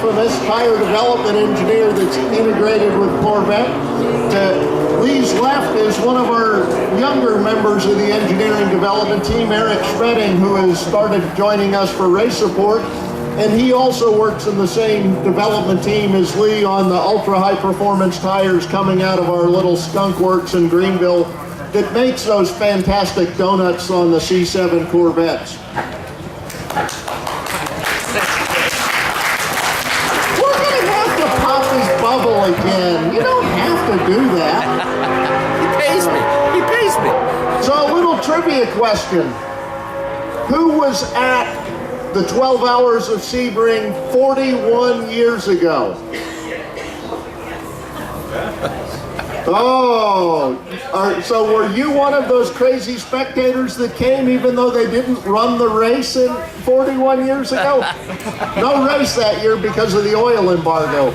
infamous tire development engineer that's integrated with Corvette. To Lee's left is one of our younger members of the engineering development team, Eric Sebring, who has started joining us for race support. And he also works in the same development team as Lee on the ultra high performance tires coming out of our little skunk works in Greenville that makes those fantastic donuts on the C7 Corvettes. We're gonna have to pop his bubble again. You don't have to do that. He pays me. He pays me. So a little trivia question. Who was at the 12 Hours of Sebring 41 years ago? Oh, so were you one of those crazy spectators that came even though they didn't run the race in 41 years ago? No race that year because of the oil embargo.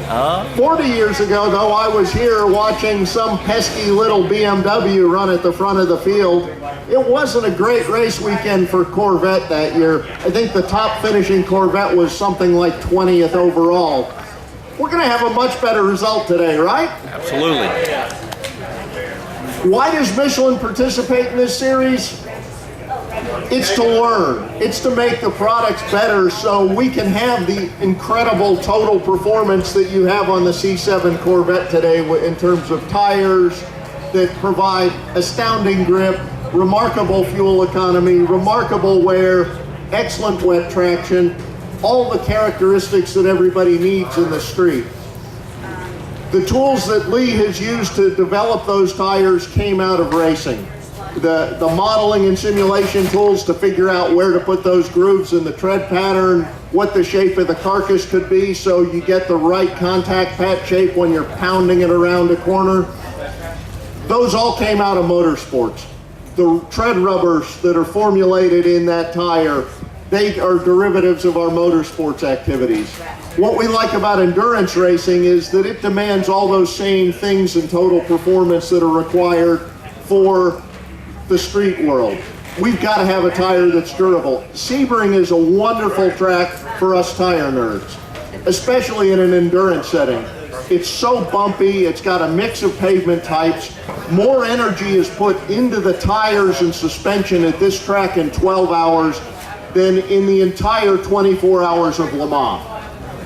40 years ago, though, I was here watching some pesky little BMW run at the front of the field. It wasn't a great race weekend for Corvette that year. I think the top finishing Corvette was something like 20th overall. We're going to have a much better result today, right? Absolutely. Why does Michelin participate in this series? It's to learn. It's to make the products better so we can have the incredible total performance that you have on the C7 Corvette today in terms of tires that provide astounding grip, remarkable fuel economy, remarkable wear, excellent wet traction, all the characteristics that everybody needs in the street. The tools that Lee has used to develop those tires came out of racing. The modeling and simulation tools to figure out where to put those grooves in the tread pattern, what the shape of the carcass could be so you get the right contact pad shape when you're pounding it around a corner. Those all came out of motorsports. The tread rubbers that are formulated in that tire, they are derivatives of our motorsports activities. What we like about endurance racing is that it demands all those same things in total performance that are required for the street world. We've got to have a tire that's durable. Sebring is a wonderful track for us tire nerds, especially in an endurance setting. It's so bumpy, it's got a mix of pavement types. More energy is put into the tires and suspension at this track in 12 hours than in the entire 24 hours of Le Mans.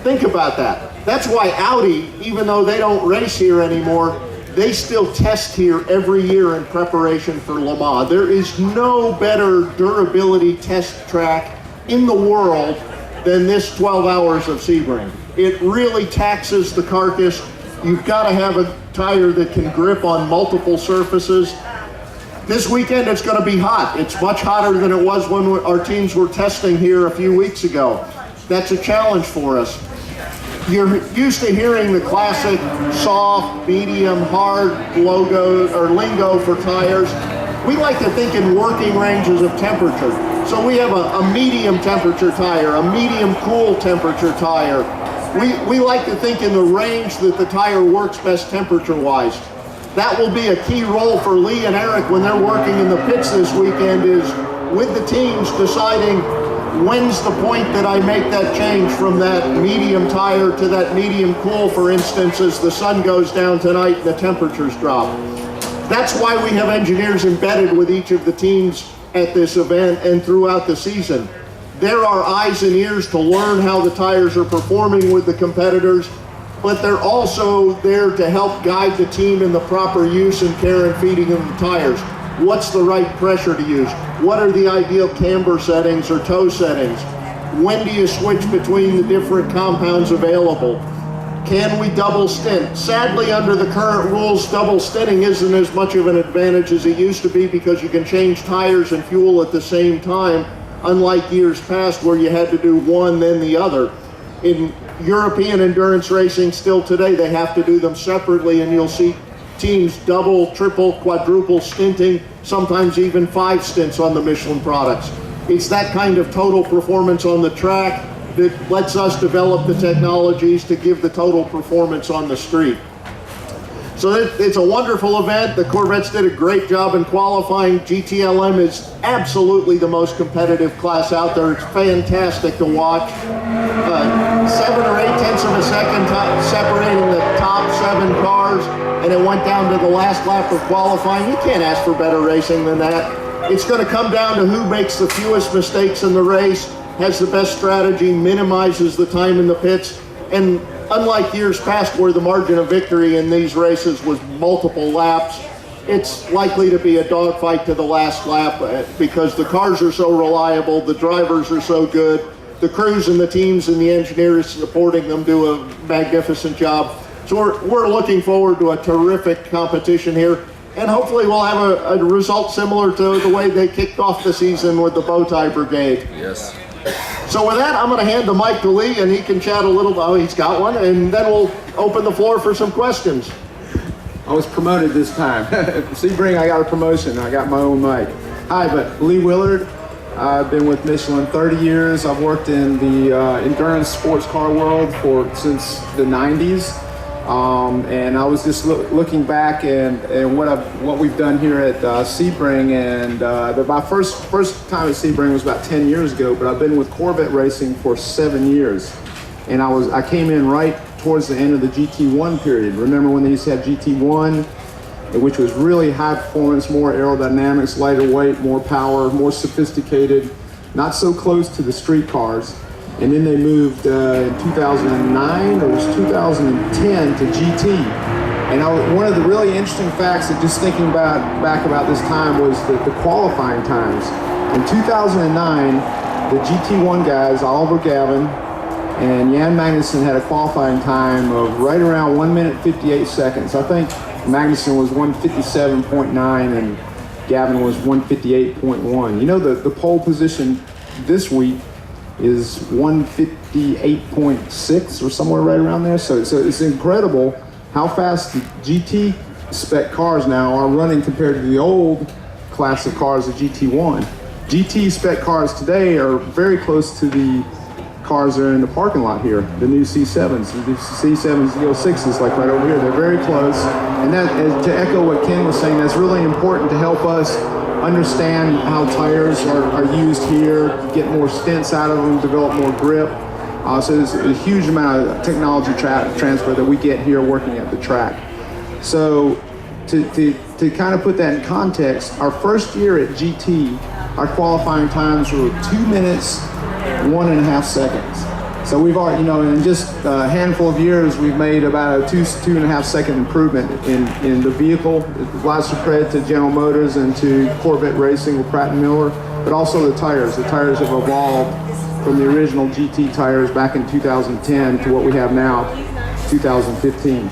Think about that. That's why Audi, even though they don't race here anymore, they still test here every year in preparation for Le Mans. There is no better durability test track in the world than this 12 Hours of Sebring. It really taxes the carcass. You've got to have a tire that can grip on multiple surfaces. This weekend it's going to be hot. It's much hotter than it was when our teams were testing here a few weeks ago. That's a challenge for us. You're used to hearing the classic soft, medium, hard logo or lingo for tires. We like to think in working ranges of temperature. So we have a medium temperature tire, a medium cool temperature tire. We like to think in the range that the tire works best temperature-wise. That will be a key role for Lee and Eric when they're working in the pits this weekend, is with the teams deciding when's the point that I make that change from that medium tire to that medium cool, for instance, as the sun goes down tonight and the temperatures drop. That's why we have engineers embedded with each of the teams at this event and throughout the season. They're our eyes and ears to learn how the tires are performing with the competitors, but they're also there to help guide the team in the proper use and care and feeding of the tires. What's the right pressure to use? What are the ideal camber settings or toe settings? When do you switch between the different compounds available? Can we double stint? Sadly, under the current rules, double stinting isn't as much of an advantage as it used to be because you can change tires and fuel at the same time, unlike years past where you had to do one then the other. In European endurance racing still today, they have to do them separately, and you'll see teams double, triple, quadruple stinting, sometimes even 5 stints on the Michelin products. It's that kind of total performance on the track that lets us develop the technologies to give the total performance on the street. So it's a wonderful event. The Corvettes did a great job in qualifying. GTLM is absolutely the most competitive class out there. It's fantastic to watch. 7 or 8 tenths of a last lap of qualifying. You can't ask for better racing than that. It's going to come down to who makes the fewest mistakes in the race, has the best strategy, minimizes the time in the pits, and unlike years past where the margin of victory in these races was multiple laps, it's likely to be a dogfight to the last lap because the cars are so reliable, the drivers are so good, the crews and the teams and the engineers supporting them do a magnificent job. So we're looking forward to a terrific competition here, and hopefully we'll have a result similar to the way they kicked off the season with the bow tie brigade. Yes. So with that, I'm going to hand the mic to Lee, and he can chat a little. Oh, he's got one, and then we'll open the floor for some questions. I was promoted this time. Sebring, I got a promotion. I got my own mic. Hi, but Lee Willard. I've been with Michelin 30 years. I've worked in the endurance sports car world since the 90s. And I was just looking back and what we've done here at Sebring, and my first time at Sebring was about 10 years ago, but I've been with Corvette racing for 7 years. And I came in right towards the end of the GT1 period. Remember when they used to have GT1, which was really high performance, more aerodynamics, lighter weight, more power, more sophisticated, not so close to the street cars. And then they moved in 2009, or it was 2010 to GT. And one of the really interesting facts that just thinking back about this time was the qualifying times. In 2009, the GT1 guys, Oliver Gavin and Jan Magnussen, had a qualifying time of right around 1 minute 58 seconds. I think Magnussen was 157.9 and Gavin was 158.1. You know, the pole position this week is 158.6 or somewhere right around there. So it's incredible how fast the GT spec cars now are running compared to the old class of cars, the GT1. GT spec cars today are very close to the cars that are in the parking lot here, the new C7s, the C7s, the 06s, like right over here. They're very close. And that, to echo what Ken was saying, that's really important to help us understand how tires are used here, get more stints out of them, develop more grip. So there's a huge amount of technology transfer that we get here working at the track. So to kind of put that in context, our first year at GT, our qualifying times were 2 minutes, 1.5 seconds. So we've already, in just a handful of years, we've made about a 2.5 second improvement in the vehicle. Lots of credit to General Motors and to Corvette Racing with Pratt & Miller, but also the tires. The tires have evolved from the original GT tires back in 2010 to what we have now, 2015.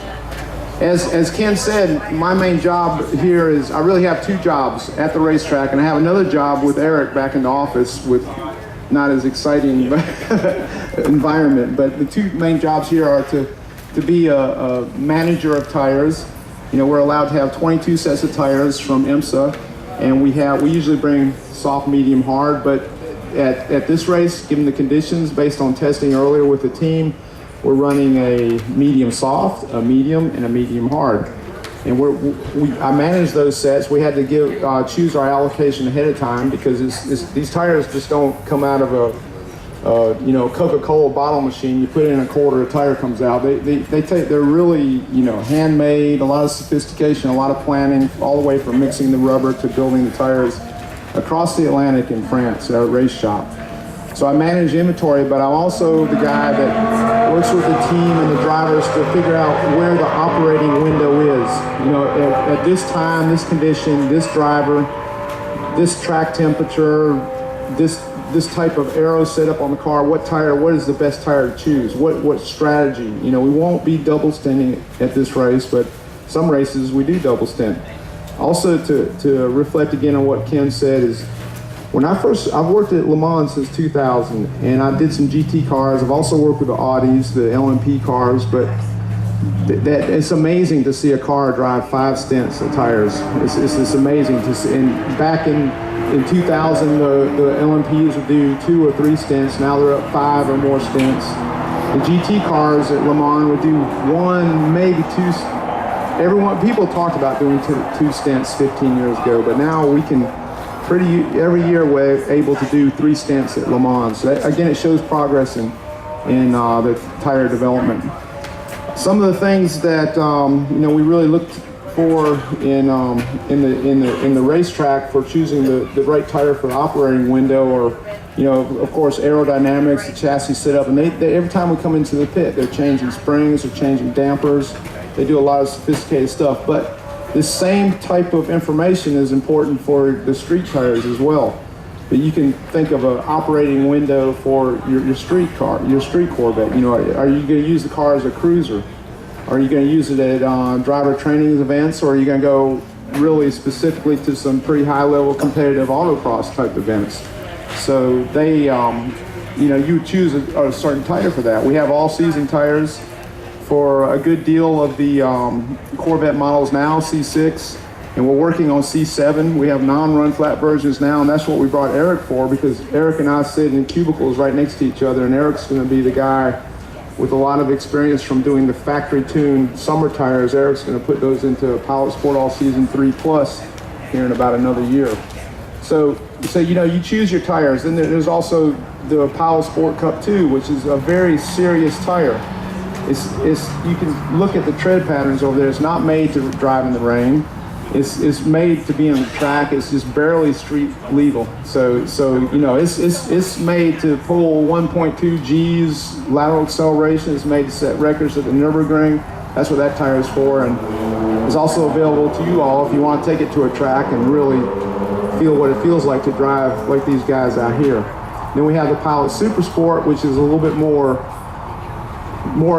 As Ken said, my main job here is, I really have two jobs at the racetrack, and I have another job with Eric back in the office with not as exciting environment, but the two main jobs here are to be a manager of tires. We're allowed to have 22 sets of tires from IMSA, and we usually bring soft, medium, hard, but at this race, given the conditions, based on testing earlier with the team, we're running a medium soft, a medium, and a medium hard. And I manage those sets. We had to choose our allocation ahead of time because these tires just don't come out of a Coca-Cola bottle machine. You put in a quarter, a tire comes out. They're really handmade, a lot of sophistication, a lot of planning, all the way from mixing the rubber to building the tires across the Atlantic in France at our race shop. So I manage inventory, but I'm also the guy that works with the team and the drivers to figure out where the operating window is. At this time, this condition, this driver, this track temperature, this type of aero setup on the car, what is the best tire to choose? What strategy? We won't be double stinting at this race, but some races we do double stint. Also, to reflect again on what Ken said is, I've worked at Le Mans since 2000, and I did some GT cars. I've also worked with the Audis, the LMP cars, but it's amazing to see a car drive 5 stints of tires. It's amazing to see. And back in 2000, the LMPs would do 2 or 3 stints. Now they're up 5 or more stints. The GT cars at Le Mans would do 1, maybe 2. People talked about doing 2 stints 15 years ago, but now we can. Every year we're able to do 3 stints at Le Mans. So again, it shows progress in the tire development. Some of the things that we really looked for in the racetrack for choosing the right tire for the operating window, or of course aerodynamics, the chassis setup, and they every time we come into the pit, they're changing springs, they're changing dampers, they do a lot of sophisticated stuff. But this same type of information is important for the street tires as well. But you can think of an operating window for your street car, your street Corvette. Are you going to use the car as a cruiser? Are you going to use it at driver training events, or are you going to go really specifically to some pretty high-level competitive autocross type events? So they, you choose a certain tire for that. We have all-season tires for a good deal of the Corvette models now, C6. And we're working on C7. We have non-run flat versions now, and that's what we brought Eric for, because Eric and I sit in cubicles right next to each other, and Eric's going to be the guy with a lot of experience from doing the factory-tuned summer tires. Eric's going to put those into Pilot Sport All Season 3 Plus here in about another year. So you choose your tires. Then there's also the Pilot Sport Cup 2, which is a very serious tire. You can look at the tread patterns over there. It's not made to drive in the rain. It's made to be on the track. It's just barely street legal. So it's made to pull 1.2 G's lateral acceleration. It's made to set records at the Nürburgring. That's what that tire is for, and it's also available to you all if you want to take it to a track and really feel what it feels like to drive like these guys out here. Then we have the Pilot Super Sport, which is a little bit more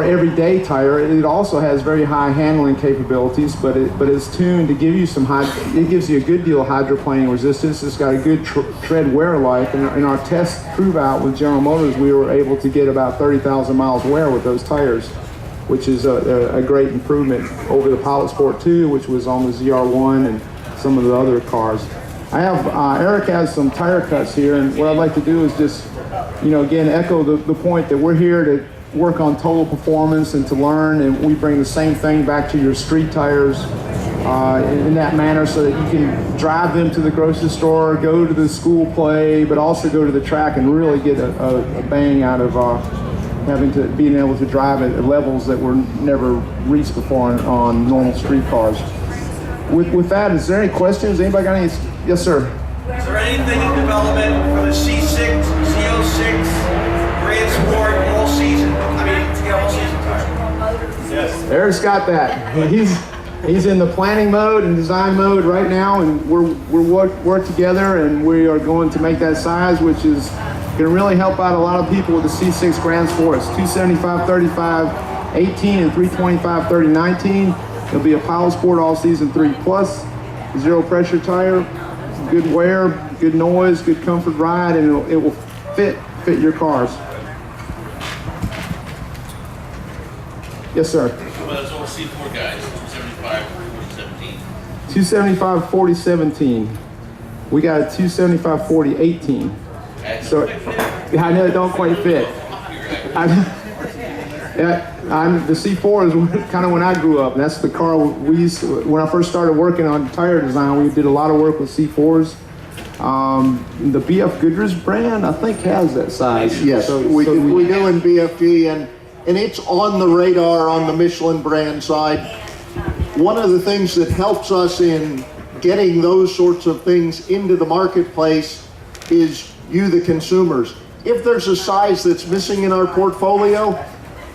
everyday tire. It also has very high handling capabilities, but it's tuned to give you it gives you a good deal of hydroplaning resistance. It's got a good tread wear life. In our test prove out with General Motors, we were able to get about 30,000 miles wear with those tires, which is a great improvement over the Pilot Sport 2, which was on the ZR1 and some of the other cars. Eric has some tire cuts here, and what I'd like to do is just, again, echo the point that we're here to work on total performance and to learn, and we bring the same thing back to your street tires in that manner, so that you can drive them to the grocery store, go to the school play, but also go to the track and really get a bang out of being able to drive at levels that were never reached before on normal street cars. With that, is there any questions? Anybody got any? Yes, sir. Is there anything in development for the C6, C06, Grand Sport, all season? All season tire. Yes. Eric's got that. He's in the planning mode and design mode right now, and we're work together, and we are going to make that size, which is going to really help out a lot of people with the C6 Grand Sports. 275 35 18 and 325 30 19. It'll be a Pilot Sport All Season 3 Plus, zero pressure tire, good wear, good noise, good comfort ride, and it will fit your cars. Yes, sir. Well, that's all C4 guys, 275, 4017. 275 40 17. We got a 275 40 18. So I know it don't quite fit. The C4 is kind of when I grew up. That's the car when I first started working on tire design, we did a lot of work with C4s. The BF Goodrich brand, I think, has that size. Yes, we do in BFG, and it's on the radar on the Michelin brand side. One of the things that helps us in getting those sorts of things into the marketplace is you, the consumers. If there's a size that's missing in our portfolio,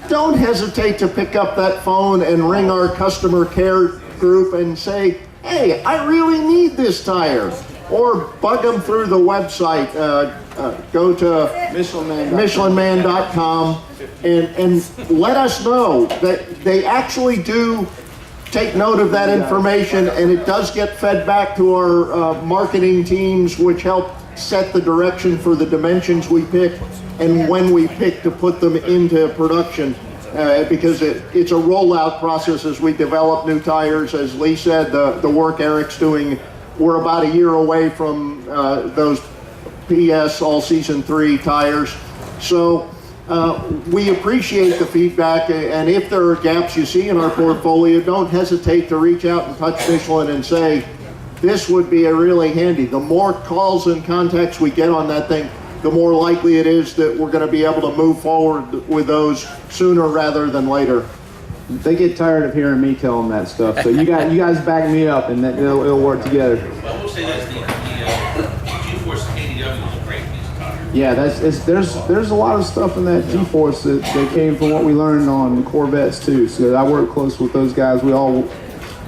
don't hesitate to pick up that phone and ring our customer care group and say, hey, I really need this tire. Or bug them through the website. Go to MichelinMan.com and let us know that they actually do take note of that information, and it does get fed back to our marketing teams, which help set the direction for the dimensions we pick and when we pick to put them into production, because it's a rollout process as we develop new tires. As Lee said, the work Eric's doing, we're about a year away from those PS All Season 3 tires. So we appreciate the feedback, and if there are gaps you see in our portfolio, don't hesitate to reach out and touch Michelin and say, this would be a really handy. The more calls and contacts we get on that thing, the more likely it is that we're going to be able to move forward with those sooner rather than later. They get tired of hearing me tell them that stuff. So you guys back me up, and it'll work together. Well, I will say this, the G-Force KDW is a great piece of tire. Yeah, there's a lot of stuff in that G-Force that came from what we learned on Corvettes too. So I work close with those guys. We all,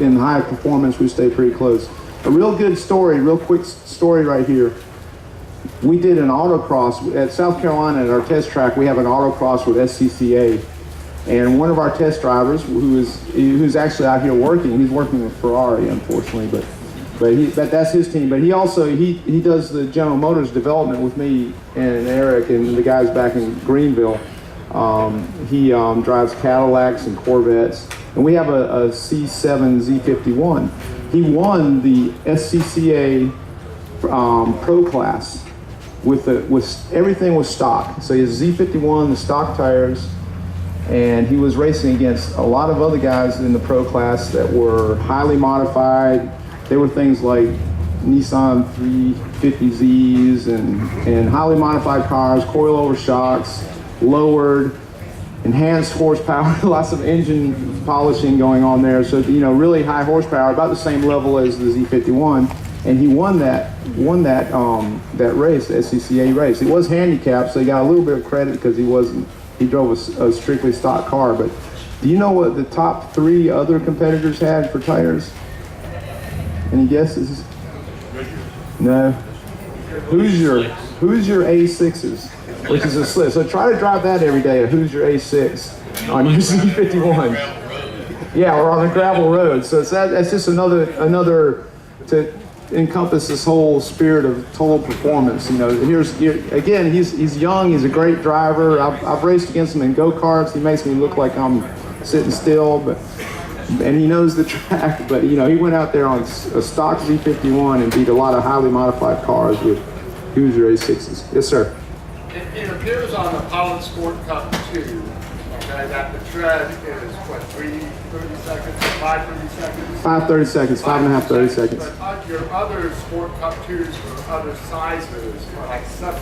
in high performance, we stay pretty close. A real good story, real quick story right here. We did an autocross at South Carolina at our test track. We have an autocross with SCCA, and one of our test drivers, who's actually out here working, he's working with Ferrari, unfortunately, but that's his team. But he also he does the General Motors development with me and Eric and the guys back in Greenville. He drives Cadillacs and Corvettes, and we have a C7 Z51. He won the SCCA Pro Class with everything was stock. So he has Z51, the stock tires, and he was racing against a lot of other guys in the Pro Class that were highly modified. They were things like Nissan 350Zs and highly modified cars, coilover shocks, lowered, enhanced horsepower, lots of engine polishing going on there. So, you know, really high horsepower, about the same level as the Z51. And he won that race, the SCCA race. He was handicapped, so he got a little bit of credit because he drove a strictly stock car. But do you know what the top 3 other competitors had for tires? Any guesses? No. Who's your A6s? Which is a slick. So try to drive that every day. Who's your A6 on your Z51? Yeah, we're on a gravel road. So that's just another to encompass this whole spirit of total performance. You know, again, he's young. He's a great driver. I've raced against him in go-karts. He makes me look like I'm sitting still, and he knows the track. But you know, he went out there on a stock Z51 and beat a lot of highly modified cars with Hoosier A6s. Yes, sir. It appears on the Pilot Sport Cup 2, okay, that the tread is what, 3:30 seconds, 5:30 seconds? 5:30 seconds, 5.5, 30 seconds. But your other Sport Cup 2s for other sizes are like 7:30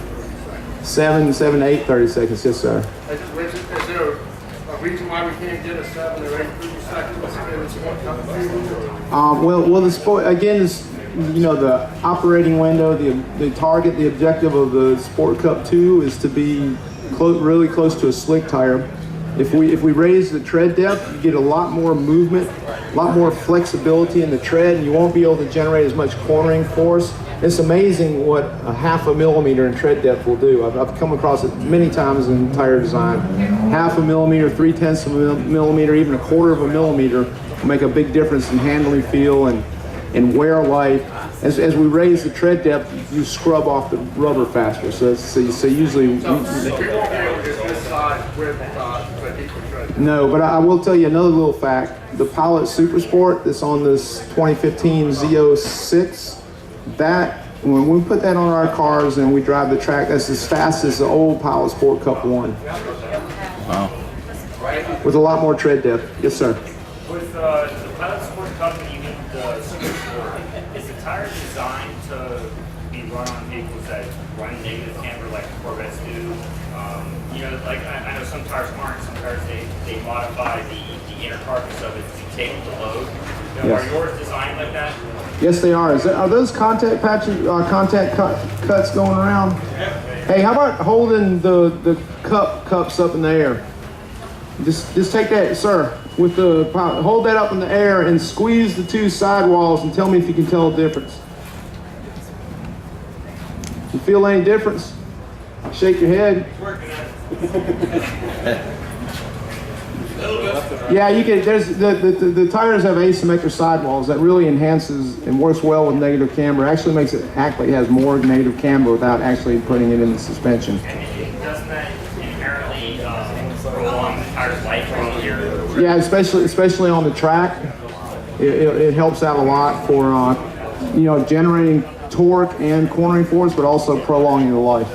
seconds. 7, 8, 30 seconds. Yes, sir. Is there a reason why we can't get a 7 or 8:30 seconds in the Sport Cup 2? Well, the sport again is, you know, the operating window, the target, the objective of the Sport Cup 2 is to be really close to a slick tire. If we raise the tread depth, you get a lot more movement, a lot more flexibility in the tread, and you won't be able to generate as much cornering force. It's amazing what a 0.5 millimeter in tread depth will do. I've come across it many times in tire design. 0.5 millimeter, 0.3 millimeter, even 1/4 millimeter will make a big difference in handling feel and wear life. As we raise the tread depth, you scrub off the rubber faster. So usually... You won't be able to get this size with equal tread. No, but I will tell you another little fact. The Pilot Super Sport that's on this 2015 Z06, that, when we put that on our cars and we drive the track, that's as fast as the old Pilot Sport Cup 1. Wow. With a lot more tread depth. Yes, sir. With the Pilot Sport Cup and even the Super Sport, is the tire designed to be run on vehicles that run negative camber like Corvettes do? You know, like I know some tires aren't. Some tires they modify the inner carcass of it to take the load. You know, Yes. Are yours designed like that? Yes, they are. Are those contact patches, cuts going around? Hey, how about holding the cups up in the air? Just take that, sir, with the hold that up in the air and squeeze the 2 sidewalls and tell me if you can tell the difference. You feel any difference? Shake your head. Yeah, you can. There's the tires have asymmetric sidewalls that really enhances and works well with negative camber. Actually makes it actually has more negative camber without actually putting it in the suspension. And doesn't that inherently prolong the tire's life on your? Yeah, especially on the track, it helps out a lot for you know, generating torque and cornering force, but also prolonging the life.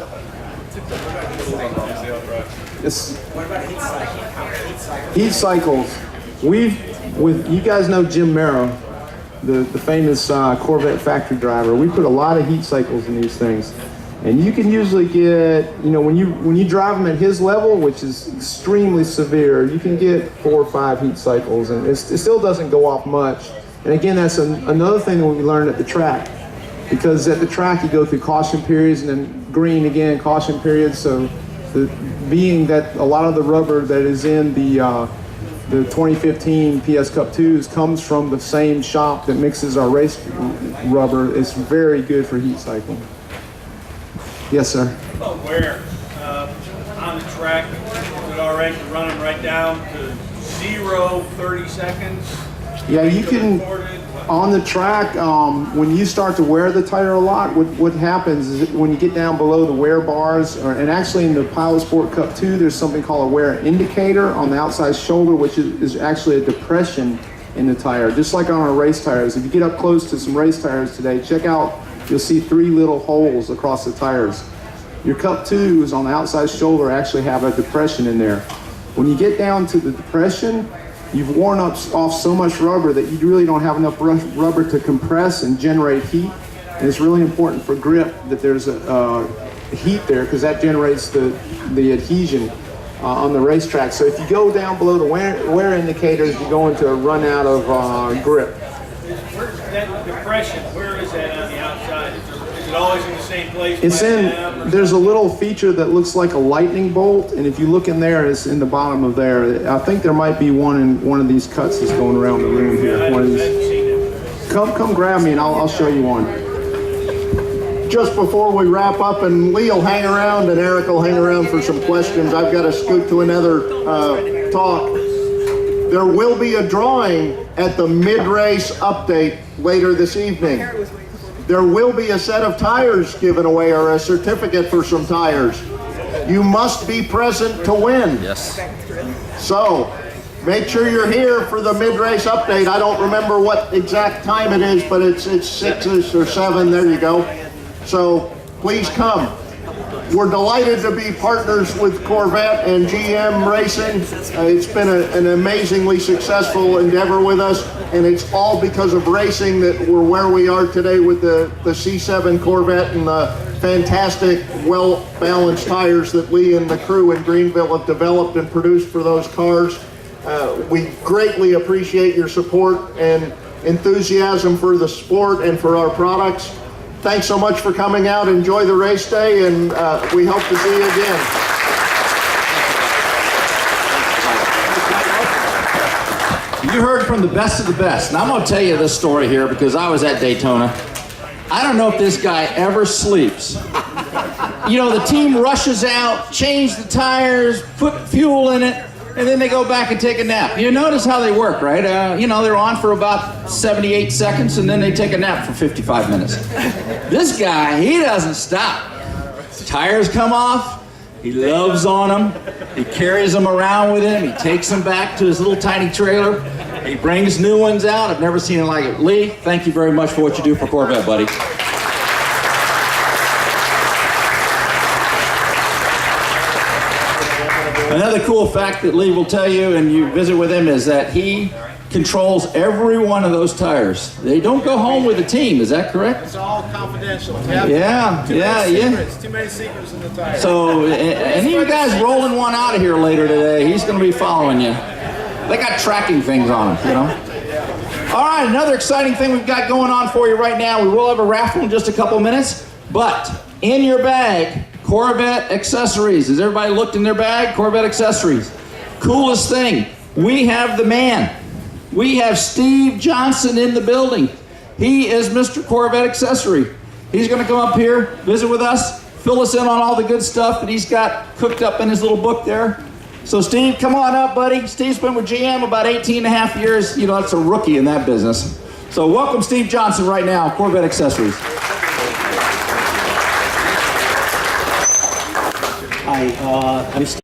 Heat cycles. You guys know Jim Merrow, the famous Corvette factory driver. We put a lot of heat cycles in these things. And you can usually get, when you drive them at his level, which is extremely severe, you can get 4 or 5 heat cycles, and it still doesn't go off much. And again, that's another thing that we learned at the track, because at the track you go through caution periods and then green again, caution periods. So being that a lot of the rubber that is in the 2015 PS Cup 2s comes from the same shop that mixes our race rubber, it's very good for heat cycling. Yes, sir. About wear on the track, is it all right to run them right down to 0, 30 seconds? Yeah, you can, on the track, when you start to wear the tire a lot, what happens is that when you get down below the wear bars, and actually in the Pilot Sport Cup 2, there's something called a wear indicator on the outside shoulder, which is actually a depression in the tire, just like on our race tires. If you get up close to some race tires today, check out, you'll see 3 little holes across the tires. Your Cup 2s on the outside shoulder actually have a depression in there. When you get down to the depression, you've worn off so much rubber that you really don't have enough rubber to compress and generate heat. And it's really important for grip that there's a heat there, because that generates the adhesion on the racetrack. So if you go down below the wear indicators, you're going to run out of grip. Where's that depression? Where is that on the outside? Is it always in the same place? It's there's a little feature that looks like a lightning bolt, and if you look in there, it's in the bottom of there. I think there might be one in one of these cuts that's going around the room here. One of these. Come grab me and I'll show you one. Just before we wrap up, and Lee will hang around and Eric will hang around for some questions, I've got to scoot to another talk. There will be a drawing at the mid-race update later this evening. There will be a set of tires given away, or a certificate for some tires. You must be present to win. Yes. So make sure you're here for the mid-race update. I don't remember what exact time it is, but it's 6 or 7, there you go. So please come. We're delighted to be partners with Corvette and GM Racing. It's been an amazingly successful endeavor with us, and it's all because of racing that we're where we are today with the C7 Corvette and the fantastic, well-balanced tires that Lee and the crew in Greenville have developed and produced for those cars. We greatly appreciate your support and enthusiasm for the sport and for our products. Thanks so much for coming out. Enjoy the race day, and we hope to see you again. You heard from the best of the best. And I'm going to tell you this story here because I was at Daytona. I don't know if this guy ever sleeps. You know, the team rushes out, change the tires, put fuel in it, and then they go back and take a nap. You notice how they work, right? You know, they're on for about 78 seconds, and then they take a nap for 55 minutes. This guy, he doesn't stop. Tires come off, he loves on them, he carries them around with him, he takes them back to his little tiny trailer, he brings new ones out. I've never seen it like it. Lee, thank you very much for what you do for Corvette, buddy. Another cool fact that Lee will tell you, and you visit with him, is that he controls every one of those tires. They don't go home with the team, is that correct? It's all confidential. Yeah. Too many secrets in the tire. So, any of you guys rolling one out of here later today, he's going to be following you. They got tracking things on them, you know. All right, another exciting thing we've got going on for you right now. We will have a raffle in just a couple minutes, but in your bag, Corvette accessories. Has everybody looked in their bag? Corvette accessories. Coolest thing, we have the man. We have Steve Johnson in the building. He is Mr. Corvette Accessory. He's going to come up here, visit with us, fill us in on all the good stuff that he's got cooked up in his little book there. So Steve, come on up, buddy. Steve's been with GM about 18 and a half years. You know, that's a rookie in that business. So welcome Steve Johnson right now, Corvette Accessories. Hi, I'm Steve.